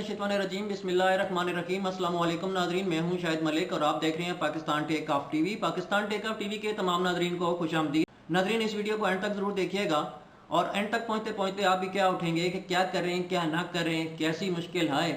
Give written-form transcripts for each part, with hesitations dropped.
मिनशैतानिर्रजीम बिस्मिल्लाहिर्रहमानिर्रहीम। अस्सलाम वालेकुम नाज़रीन, मैं हूं शाहिद मलिक और आप देख रहे हैं Pakistan take off TV. Pakistan take off TV के तमाम नाज़रीन को खुशामदीद। नाज़रीन, इस वीडियो को एंड तक ज़रूर देखिएगा और एंड तक पहुँचते पहुँचते आप भी क्या उठेंगे कि क्या करें क्या ना करें, कैसी मुश्किल है।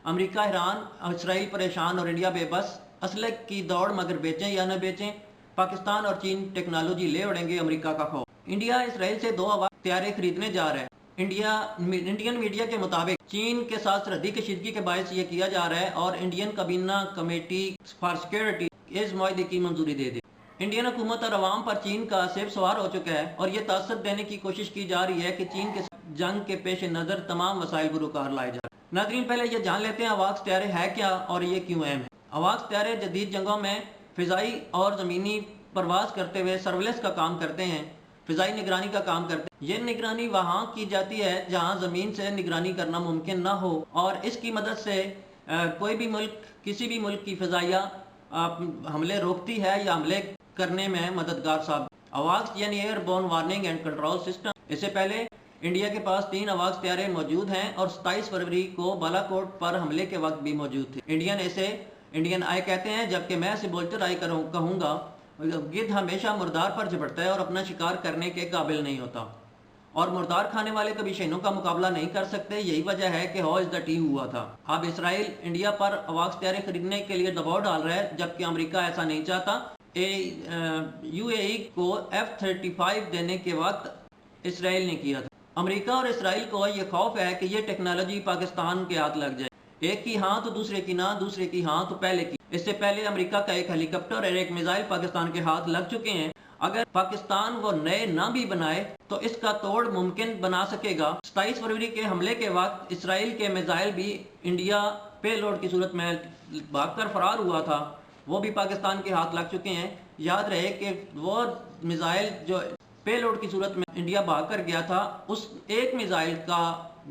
अमरीका हैरान, इसराइल परेशान और इंडिया बेबस। असले की दौड़ मगर बेचें या न बेचें, पाकिस्तान और चीन टेक्नोलॉजी ले उड़ेंगे अमरीका का खौफ। इंडिया इसराइल से 2 हवाई हथियारें खरीदने जा रहा है। इंडियन मीडिया के मुताबिक चीन के साथ सरहदी कशीदगी के बायस ये किया जा रहा है और इंडियन काबीना कमेटी फॉर सिक्योरिटी इस मुआहदे की मंजूरी दे दी। इंडियन हुकूमत और अवाम पर चीन का सिर सवार हो चुका है और ये तासर देने की कोशिश की जा रही है कि चीन के जंग के पेश नज़र तमाम वसाइल बुरुकार लाए जाए। नाज़रीन, पहले ये जान लेते हैं अवाक्स हथियारे है क्या और ये क्यों अहम है। अवाक्स हथियारे जदीद जंगों में फ़िज़ाई और ज़मीनी परवास करते हुए सर्विलेंस का काम करते हैं, फ़िज़ाई निगरानी का काम करते हैं। ये निगरानी वहाँ की जाती है जहाँ ज़मीन से निगरानी करना मुमकिन ना हो और इसकी मदद से कोई भी मुल्क किसी भी मुल्क की फ़िज़ाइया हमले रोकती है या हमले करने में मददगार साबित। अवाक्स यानी airborne warning and control system. इससे पहले इंडिया के पास 3 अवाक्स हथियारे मौजूद हैं और 27 फरवरी को बालाकोट पर हमले के वक्त भी मौजूद थे। इंडियन आई कहते हैं, जबकि मैं इसे बोल्टर आई कहूँगा। गिद्ध हमेशा मुर्दार पर झपटता है और अपना शिकार करने के काबिल नहीं होता और मुर्दार खाने वाले कभी शेनों का मुकाबला नहीं कर सकते। यही वजह है कि हाउ इज द टी हुआ था। अब इसराइल इंडिया पर अवाक्स हथियारे खरीदने के लिए दबाव डाल रहा है, जबकि अमेरिका ऐसा नहीं चाहता। यूएई को F-35 देने के वक्त इसराइल ने किया था। अमेरिका और इसराइल को यह खौफ है कि यह टेक्नोलॉजी पाकिस्तान के हाथ लग जाए। एक की हाँ तो दूसरे की ना, दूसरे की हाँ तो पहले की। इससे पहले अमेरिका का एक हेलीकॉप्टर और एक मिसाइल पाकिस्तान के हाथ लग चुके हैं। अगर पाकिस्तान वो नए ना भी बनाए तो इसका तोड़ मुमकिन बना सकेगा। 27 फरवरी के हमले के वक्त इसराइल के मिसाइल भी इंडिया पेलोड की सूरत में भागकर फरार हुआ था, वो भी पाकिस्तान के हाथ लग चुके हैं। याद रहे कि वो मिसाइल जो पेलोड की सूरत में इंडिया भाग कर गया था, उस एक मिसाइल का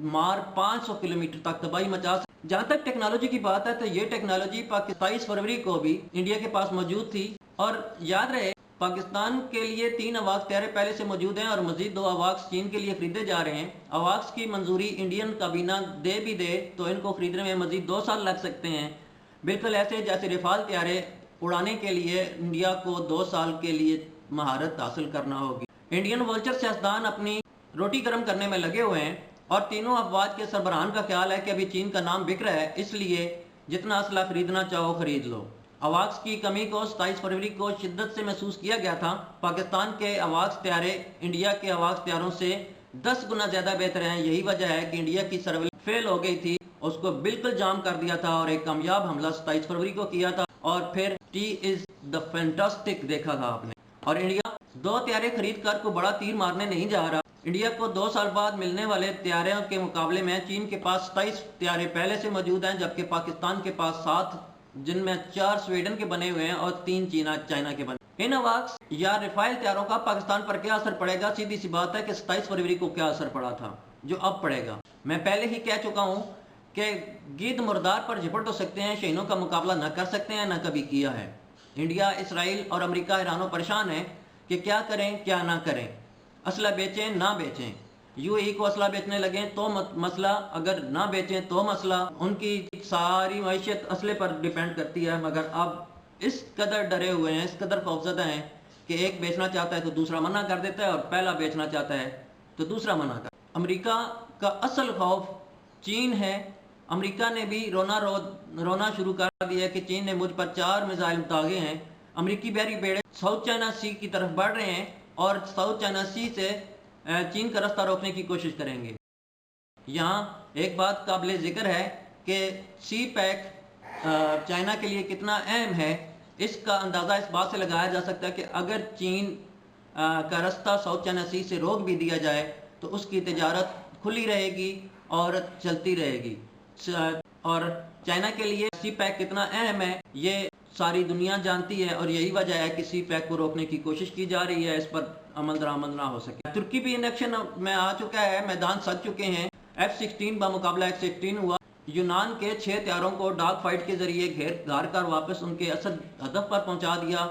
मार 500 किलोमीटर तक तबाही मचा। जहाँ तक टेक्नोलॉजी की बात है तो ये टेक्नोलॉजी 27 फरवरी को भी इंडिया के पास मौजूद थी। और याद रहे, पाकिस्तान के लिए 3 अवाक्स हथियारे पहले से मौजूद हैं और मजीद 2 अवाक्स चीन के लिए खरीदे जा रहे हैं। अवाक्स की मंजूरी इंडियन काबीना दे भी दे तो इनको खरीदने में मजीद 2 साल लग सकते हैं। बिल्कुल ऐसे जैसे रिफाल हथियारे उड़ाने के लिए इंडिया को 2 साल के लिए महारत हासिल करना होगी। इंडियन वल्चर सियासतदान अपनी रोटी गर्म करने में लगे हुए हैं और तीनों अफवाज के सरबराहान का ख्याल है कि अभी चीन का नाम बिक रहा है, इसलिए जितना असला खरीदना चाहो खरीद लो। अवाक्स की कमी को 27 फरवरी को शिद्दत से महसूस किया गया था। पाकिस्तान के अवाक्स हथियारे इंडिया के अवाक्स हथियारों से 10 गुना ज़्यादा बेहतर हैं। यही वजह है कि इंडिया की सर्विलेंस फेल हो गई थी, उसको बिल्कुल जाम कर दिया था और एक कामयाब हमला 27 फरवरी को किया था और फिर टी इज़ द फैंटास्टिक देखा था आपने। और इंडिया 2 हथियारे खरीद कर को बड़ा तीर मारने नहीं जा रहा। इंडिया को 2 साल बाद मिलने वाले हथियारों के मुकाबले में चीन के पास 27 हथियारे पहले से मौजूद हैं, जबकि पाकिस्तान के पास 7, जिनमें 4 स्वीडन के बने हुए हैं और 3 चाइना के बने। इन अवाक्स या रिफाइल हथियारों का पाकिस्तान पर क्या असर पड़ेगा? सीधी सी बात है कि 27 फरवरी को क्या असर पड़ा था जो अब पड़ेगा। मैं पहले ही कह चुका हूँ कि गिद्ध मुर्दार पर झपट तो सकते हैं, शेनों का मुकाबला न कर सकते हैं, न कभी किया है। इंडिया, इसराइल और अमेरिका हैरान परेशान है कि क्या करें क्या ना करें। असला बेचें ना बेचें। यूएई को असला बेचने लगे तो मसला, अगर ना बेचें तो मसला। उनकी सारी मैशियत असले पर डिपेंड करती है, मगर अब इस कदर डरे हुए हैं, इस कदर खौफजदा हैं कि एक बेचना चाहता है तो दूसरा मना कर देता है और पहला बेचना चाहता है तो दूसरा मना कर। अमेरिका का असल खौफ चीन है। अमेरिका ने भी रोना शुरू कर दिया कि चीन ने मुझ पर 4 मिसाइल दागे हैं। अमेरिकी बहरी बेड़े साउथ चाइना सी की तरफ बढ़ रहे हैं और साउथ चाइना सी से चीन का रास्ता रोकने की कोशिश करेंगे। यहाँ एक बात काबिल ज़िक्र है कि सी पैक चाइना के लिए कितना अहम है, इसका अंदाज़ा इस बात से लगाया जा सकता है कि अगर चीन का रास्ता साउथ चाइना सी से रोक भी दिया जाए तो उसकी तिजारत खुली रहेगी और चलती रहेगी। और चाइना के लिए सी पैक कितना अहम है ये सारी दुनिया जानती है और यही वजह है कि सी पैक को रोकने की कोशिश की जा रही है, इस पर अमल दरामद ना हो सके। तुर्की भी इन एक्शन में आ चुका है, मैदान सज चुके हैं। F-16 बामुकाबला F-16 हुआ। यूनान के 6 हथियारों को डॉग फाइट के जरिए घेर कर वापस उनके असल हदफ पर पहुंचा दिया।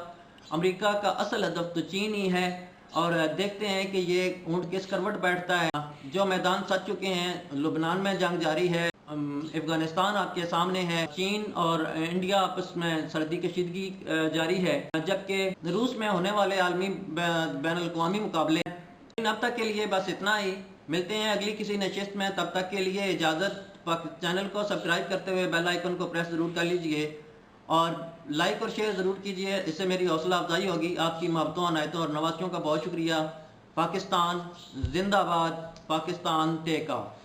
अमेरिका का असल हदफ तो चीन ही है और देखते हैं कि ये ऊँट किस करवट बैठता है। जो मैदान सज चुके हैं, लुबनान में जंग जारी है, अफगानिस्तान आपके सामने है। चीन और इंडिया आपस में सर्दी कशीदगी जारी है, जबकि रूस में होने वाले आलमी बैनुल अक़वामी मुकाबले। अब तक के लिए बस इतना ही। मिलते हैं अगली किसी नशिस्त में, तब तक के लिए इजाज़त। चैनल को सब्सक्राइब करते हुए बेल आइकन को प्रेस ज़रूर कर लीजिए और लाइक और शेयर ज़रूर कीजिए, इससे मेरी हौसला अफजाई होगी। आपकी मोहब्बतों, अनायतों और नवाज़ियों का बहुत शुक्रिया। पाकिस्तान जिंदाबाद, पाकिस्तान टेक ऑफ।